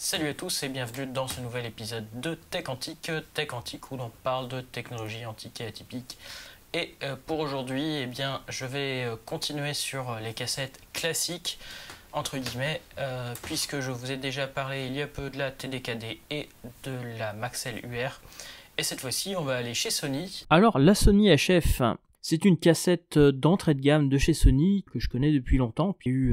Salut à tous et bienvenue dans ce nouvel épisode de Tech Antique où l'on parle de technologie antique et atypique. Et pour aujourd'hui, eh bien, je vais continuer sur les cassettes classiques, entre guillemets, puisque je vous ai déjà parlé il y a peu de la TDKD et de la Maxell UR. Et cette fois-ci, on va aller chez Sony. Alors, la Sony HF, c'est une cassette d'entrée de gamme de chez Sony que je connais depuis longtemps, puis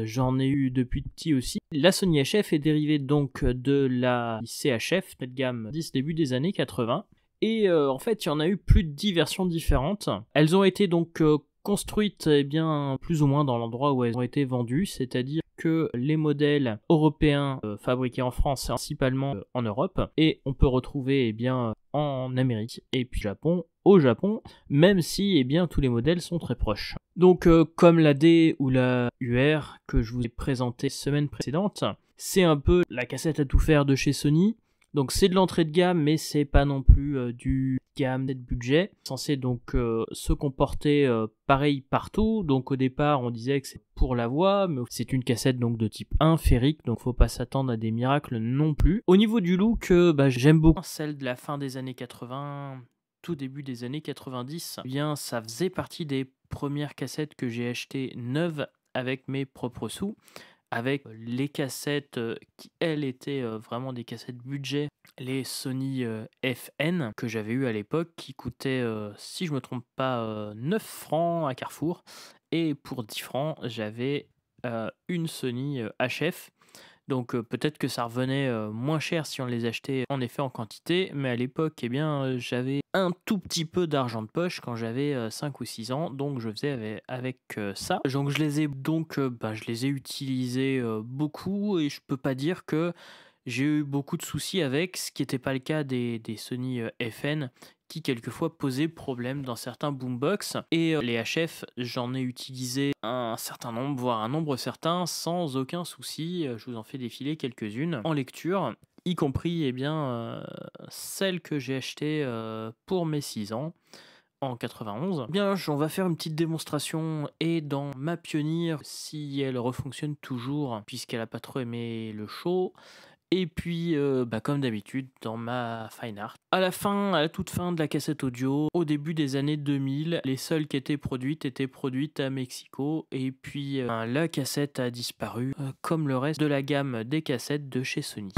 j'en ai eu depuis petit aussi. La Sony HF est dérivée donc de la CHF, de gamme 10 début des années 80. Et en fait, il y en a eu plus de 10 versions différentes. Elles ont été donc construites bien plus ou moins dans l'endroit où elles ont été vendues, c'est-à-dire que les modèles européens fabriqués en France, principalement en Europe, et on peut retrouver en Amérique et puis au Japon, même si tous les modèles sont très proches. Donc comme la D ou la UR que je vous ai présenté semaine précédente, c'est un peu la cassette à tout faire de chez Sony. Donc c'est de l'entrée de gamme, mais c'est pas non plus du gamme net budget. Censé donc se comporter pareil partout. Donc au départ on disait que c'est pour la voix, mais c'est une cassette donc de type 1 ferrique, donc faut pas s'attendre à des miracles non plus. Au niveau du look, j'aime beaucoup celle de la fin des années 80, tout début des années 90. Ça faisait partie des premières cassettes que j'ai achetées neuves avec mes propres sous. Avec les cassettes qui, elles, étaient vraiment des cassettes budget, les Sony FN que j'avais eu à l'époque, qui coûtaient, si je me trompe pas, 9 francs à Carrefour. Et pour 10 francs, j'avais une Sony HF. Donc peut-être que ça revenait moins cher si on les achetait en effet en quantité, mais à l'époque, j'avais un tout petit peu d'argent de poche quand j'avais 5 ou 6 ans, donc je faisais avec ça. Donc je les ai utilisés beaucoup, et je peux pas dire que j'ai eu beaucoup de soucis avec, ce qui n'était pas le cas des Sony FN, qui quelquefois posaient problème dans certains boombox. Et les HF, j'en ai utilisé un certain nombre, voire un nombre certain, sans aucun souci. Je vous en fais défiler quelques-unes en lecture, y compris celle que j'ai achetée pour mes 6 ans. En 91. On va faire une petite démonstration et dans ma Pioneer, si elle refonctionne toujours, puisqu'elle a pas trop aimé le show. Et puis, comme d'habitude, dans ma Fine Art. À la toute fin de la cassette audio, au début des années 2000, les seules qui étaient produites à Mexico. Et puis, la cassette a disparu, comme le reste de la gamme des cassettes de chez Sony.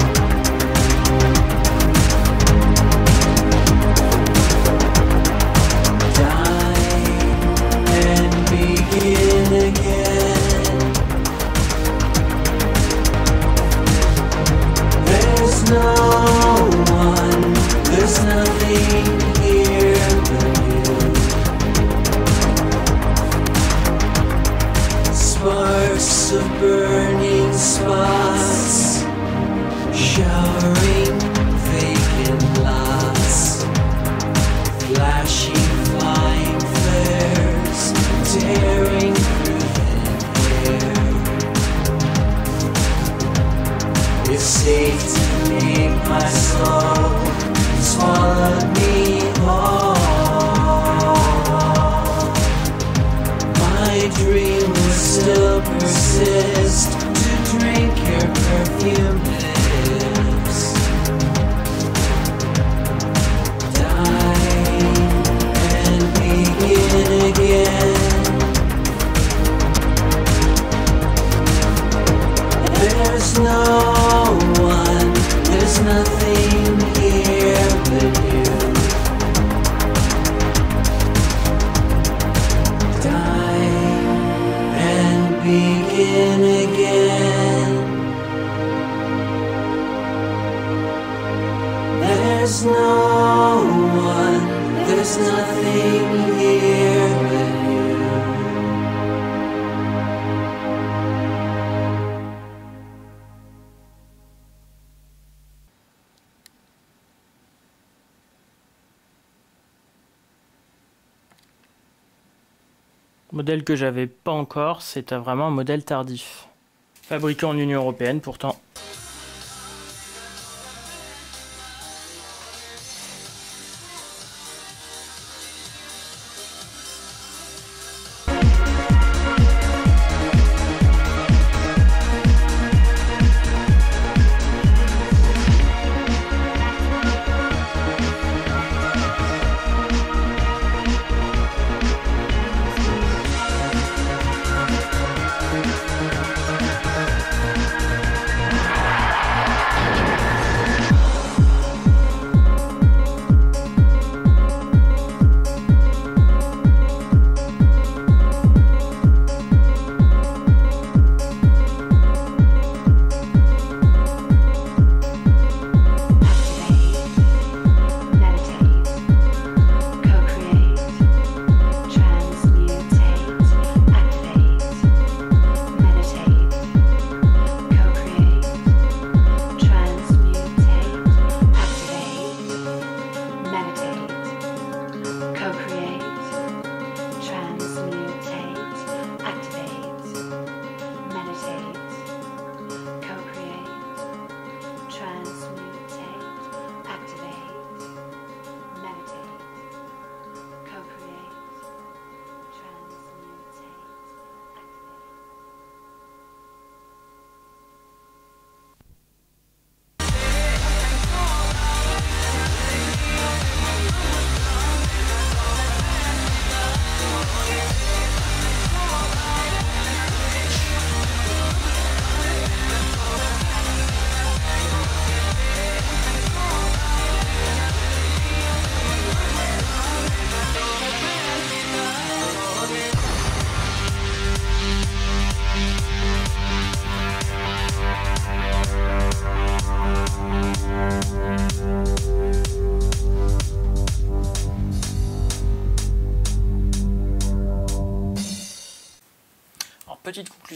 Sparks of burning spots, showering vacant lots, flashing flying flares, tearing through thin air. It's safe to make my soul swallow me whole. My dream will still persist to drink your perfume lips. Die and begin again. There's no one, there's nothing here but you. Begin again. There's no one, there's nothing here but you. Modèle que j'avais pas encore, c'est vraiment un modèle tardif. Fabriqué en Union Européenne pourtant.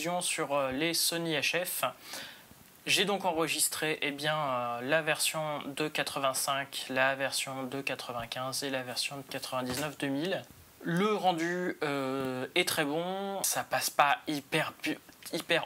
conclusion sur les Sony HF. J'ai donc enregistré la version de 85, la version de 95 et la version de 99-2000. Le rendu est très bon, ça passe pas hyper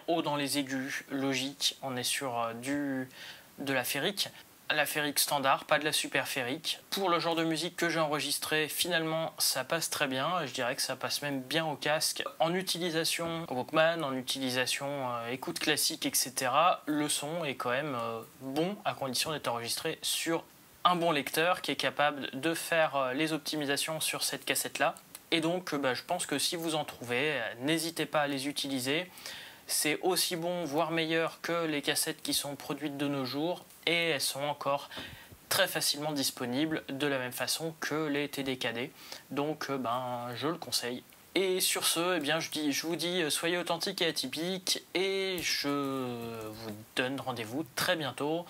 haut dans les aigus, logique, on est sur de la ferrique standard, pas de la super ferrique. Pour le genre de musique que j'ai enregistré, finalement ça passe très bien, je dirais que ça passe même bien au casque. En utilisation Walkman, en utilisation écoute classique, etc., le son est quand même bon à condition d'être enregistré sur un bon lecteur qui est capable de faire les optimisations sur cette cassette-là. Et donc je pense que si vous en trouvez, n'hésitez pas à les utiliser. C'est aussi bon, voire meilleur que les cassettes qui sont produites de nos jours et elles sont encore très facilement disponibles de la même façon que les TDKD. Donc je le conseille. Et sur ce, je vous dis soyez authentiques et atypiques et je vous donne rendez-vous très bientôt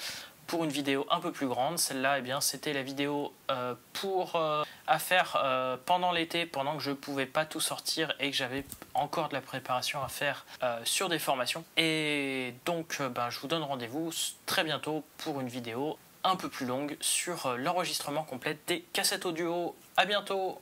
pour une vidéo un peu plus grande. Celle-là, c'était la vidéo à faire pendant l'été, pendant que je ne pouvais pas tout sortir et que j'avais encore de la préparation à faire sur des formations. Et donc, je vous donne rendez-vous très bientôt pour une vidéo un peu plus longue sur l'enregistrement complet des cassettes audio. À bientôt!